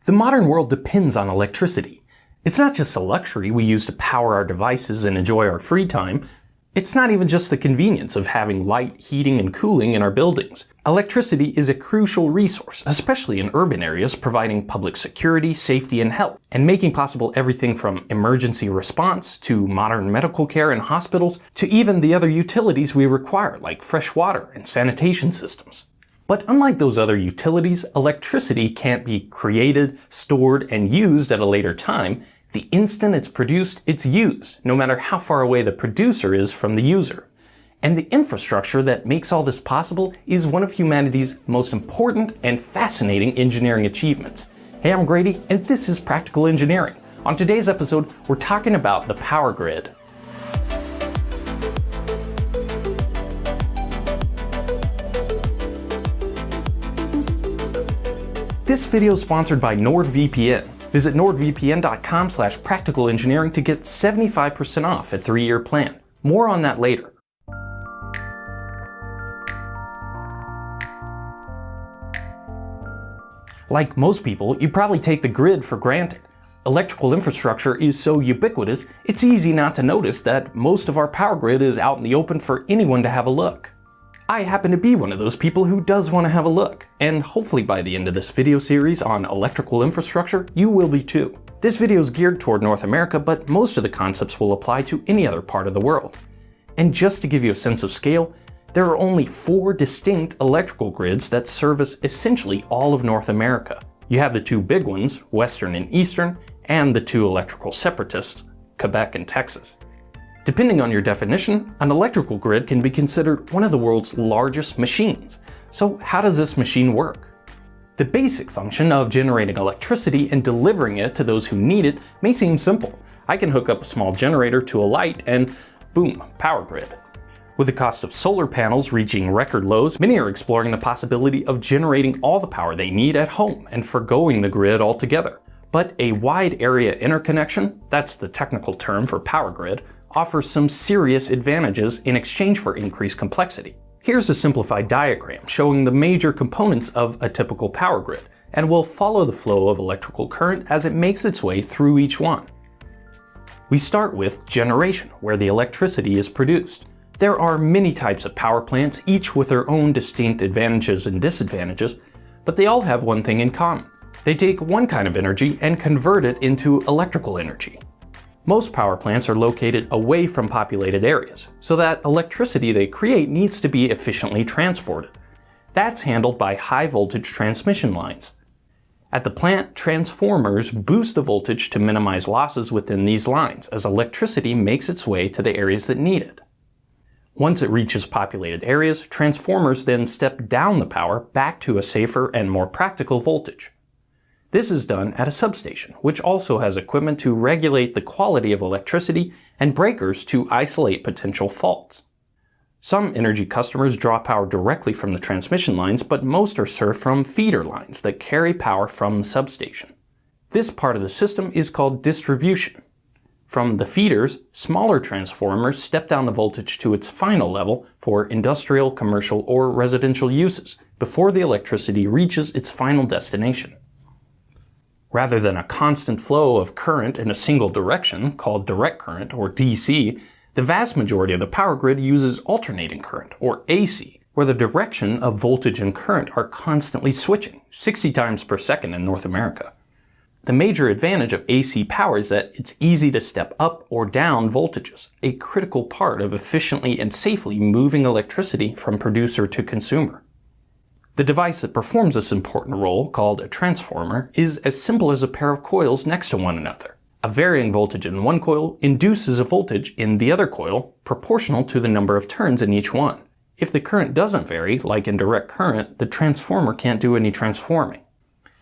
The modern world depends on electricity. It's not just a luxury we use to power our devices and enjoy our free time. It's not even just the convenience of having light, heating, and cooling in our buildings. Electricity is a crucial resource, especially in urban areas, providing public security, safety, and health, and making possible everything from emergency response to modern medical care in hospitals to even the other utilities we require, like fresh water and sanitation systems. But unlike those other utilities, electricity can't be created, stored, and used at a later time. The instant it's produced, it's used, no matter how far away the producer is from the user. And the infrastructure that makes all this possible is one of humanity's most important and fascinating engineering achievements. Hey, I'm Grady, and this is Practical Engineering. On today's episode, we're talking about the power grid. This video is sponsored by NordVPN. Visit nordvpn.com/practicalengineering to get 75% off a 3-year plan. More on that later. Like most people, you probably take the grid for granted. Electrical infrastructure is so ubiquitous, it's easy not to notice that most of our power grid is out in the open for anyone to have a look. I happen to be one of those people who does want to have a look, and hopefully by the end of this video series on electrical infrastructure, you will be too. This video is geared toward North America, but most of the concepts will apply to any other part of the world. And just to give you a sense of scale, there are only 4 distinct electrical grids that service essentially all of North America. You have the 2 big ones, Western and Eastern, and the 2 electrical separatists, Quebec and Texas. Depending on your definition, an electrical grid can be considered one of the world's largest machines. So how does this machine work? The basic function of generating electricity and delivering it to those who need it may seem simple. I can hook up a small generator to a light and boom, power grid. With the cost of solar panels reaching record lows, many are exploring the possibility of generating all the power they need at home and forgoing the grid altogether. But a wide area interconnection, that's the technical term for power grid, offers some serious advantages in exchange for increased complexity. Here's a simplified diagram showing the major components of a typical power grid, and we'll follow the flow of electrical current as it makes its way through each one. We start with generation, where the electricity is produced. There are many types of power plants, each with their own distinct advantages and disadvantages, but they all have one thing in common. They take one kind of energy and convert it into electrical energy. Most power plants are located away from populated areas, so that electricity they create needs to be efficiently transported. That's handled by high voltage transmission lines. At the plant, transformers boost the voltage to minimize losses within these lines as electricity makes its way to the areas that need it. Once it reaches populated areas, transformers then step down the power back to a safer and more practical voltage. This is done at a substation, which also has equipment to regulate the quality of electricity and breakers to isolate potential faults. Some energy customers draw power directly from the transmission lines, but most are served from feeder lines that carry power from the substation. This part of the system is called distribution. From the feeders, smaller transformers step down the voltage to its final level for industrial, commercial, or residential uses before the electricity reaches its final destination. Rather than a constant flow of current in a single direction, called direct current, or DC, the vast majority of the power grid uses alternating current, or AC, where the direction of voltage and current are constantly switching, 60 times per second in North America. The major advantage of AC power is that it's easy to step up or down voltages, a critical part of efficiently and safely moving electricity from producer to consumer. The device that performs this important role, called a transformer, is as simple as a pair of coils next to one another. A varying voltage in one coil induces a voltage in the other coil proportional to the number of turns in each one. If the current doesn't vary, like in direct current, the transformer can't do any transforming.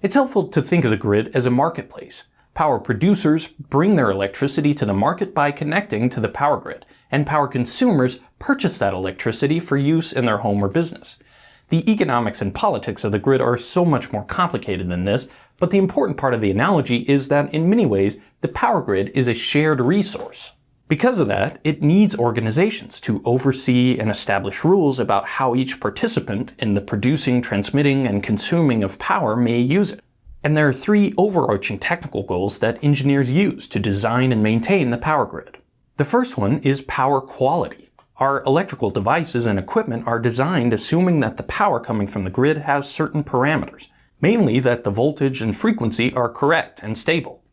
It's helpful to think of the grid as a marketplace. Power producers bring their electricity to the market by connecting to the power grid, and power consumers purchase that electricity for use in their home or business. The economics and politics of the grid are so much more complicated than this, but the important part of the analogy is that in many ways, the power grid is a shared resource. Because of that, it needs organizations to oversee and establish rules about how each participant in the producing, transmitting, and consuming of power may use it. And there are three overarching technical goals that engineers use to design and maintain the power grid. The first one is power quality. Our electrical devices and equipment are designed assuming that the power coming from the grid has certain parameters, mainly that the voltage and frequency are correct and stable.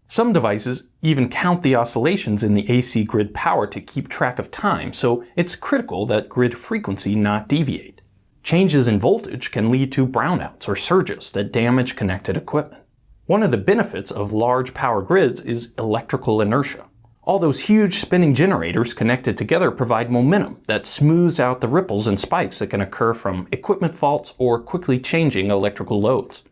Some devices even count the oscillations in the AC grid power to keep track of time, so it's critical that grid frequency not deviate. Changes in voltage can lead to brownouts or surges that damage connected equipment. One of the benefits of large power grids is electrical inertia. All those huge spinning generators connected together provide momentum that smooths out the ripples and spikes that can occur from equipment faults or quickly changing electrical loads.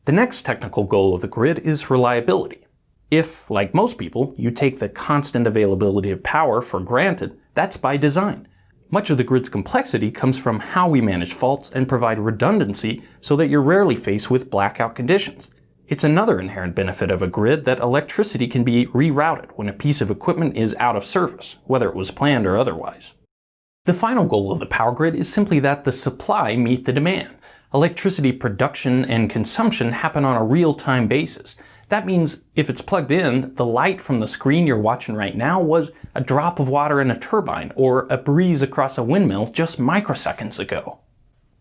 The next technical goal of the grid is reliability. If, like most people, you take the constant availability of power for granted, that's by design. Much of the grid's complexity comes from how we manage faults and provide redundancy so that you're rarely faced with blackout conditions. It's another inherent benefit of a grid that electricity can be rerouted when a piece of equipment is out of service, whether it was planned or otherwise. The final goal of the power grid is simply that the supply meet the demand. Electricity production and consumption happen on a real-time basis. That means if it's plugged in, the light from the screen you're watching right now was a drop of water in a turbine or a breeze across a windmill just microseconds ago.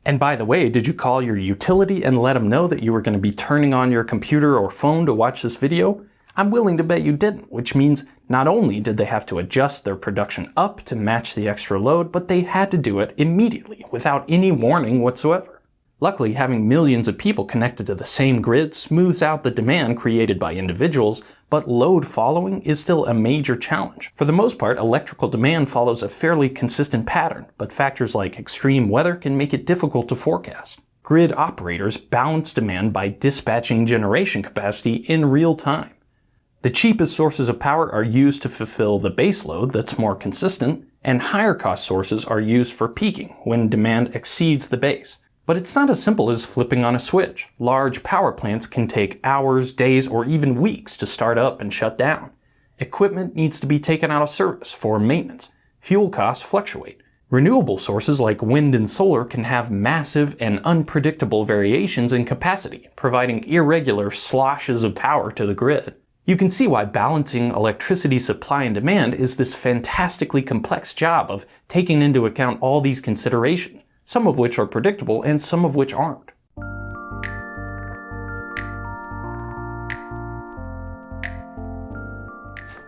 And by the way, did you call your utility and let them know that you were going to be turning on your computer or phone to watch this video? I'm willing to bet you didn't, which means not only did they have to adjust their production up to match the extra load, but they had to do it immediately, without any warning whatsoever. Luckily, having millions of people connected to the same grid smooths out the demand created by individuals, but load following is still a major challenge. For the most part, electrical demand follows a fairly consistent pattern, but factors like extreme weather can make it difficult to forecast. Grid operators balance demand by dispatching generation capacity in real time. The cheapest sources of power are used to fulfill the base load that's more consistent, and higher cost sources are used for peaking when demand exceeds the base. But it's not as simple as flipping on a switch. Large power plants can take hours, days, or even weeks to start up and shut down. Equipment needs to be taken out of service for maintenance. Fuel costs fluctuate. Renewable sources like wind and solar can have massive and unpredictable variations in capacity, providing irregular sloshes of power to the grid. You can see why balancing electricity supply and demand is this fantastically complex job of taking into account all these considerations, some of which are predictable and some of which aren't.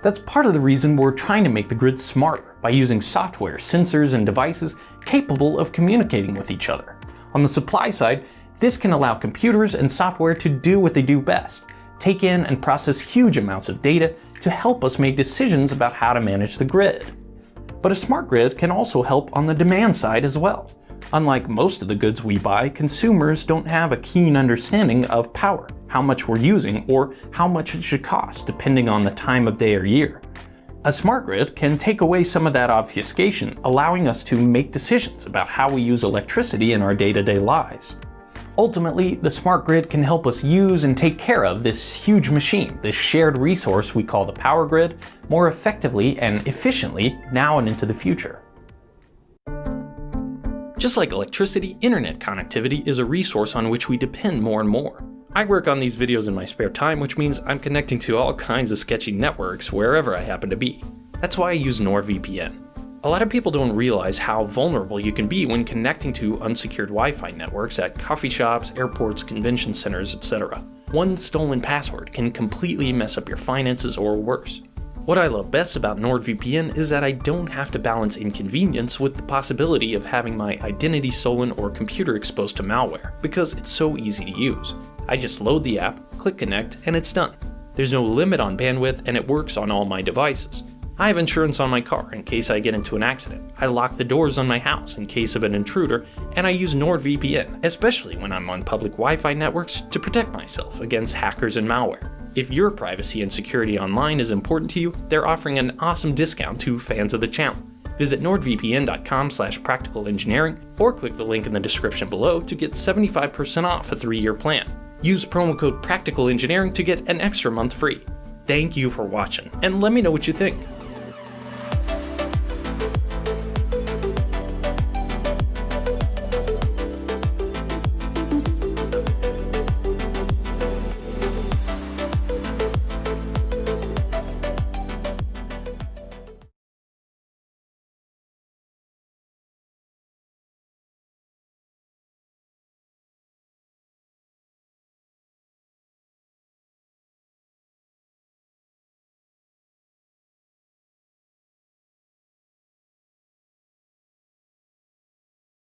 That's part of the reason we're trying to make the grid smarter by using software, sensors, and devices capable of communicating with each other. On the supply side, this can allow computers and software to do what they do best, take in and process huge amounts of data to help us make decisions about how to manage the grid. But a smart grid can also help on the demand side as well. Unlike most of the goods we buy, consumers don't have a keen understanding of power, how much we're using, or how much it should cost, depending on the time of day or year. A smart grid can take away some of that obfuscation, allowing us to make decisions about how we use electricity in our day-to-day lives. Ultimately, the smart grid can help us use and take care of this huge machine, this shared resource we call the power grid, more effectively and efficiently now and into the future. Just like electricity, internet connectivity is a resource on which we depend more and more. I work on these videos in my spare time, which means I'm connecting to all kinds of sketchy networks wherever I happen to be. That's why I use NordVPN. A lot of people don't realize how vulnerable you can be when connecting to unsecured Wi-Fi networks at coffee shops, airports, convention centers, etc. One stolen password can completely mess up your finances or worse. What I love best about NordVPN is that I don't have to balance inconvenience with the possibility of having my identity stolen or computer exposed to malware, because it's so easy to use. I just load the app, click connect, and it's done. There's no limit on bandwidth, and it works on all my devices. I have insurance on my car in case I get into an accident. I lock the doors on my house in case of an intruder, and I use NordVPN, especially when I'm on public Wi-Fi networks, to protect myself against hackers and malware. If your privacy and security online is important to you, they're offering an awesome discount to fans of the channel. Visit nordvpn.com/practicalengineering or click the link in the description below to get 75% off a 3-year plan. Use promo code PRACTICALENGINEERING to get an extra month free. Thank you for watching, and let me know what you think.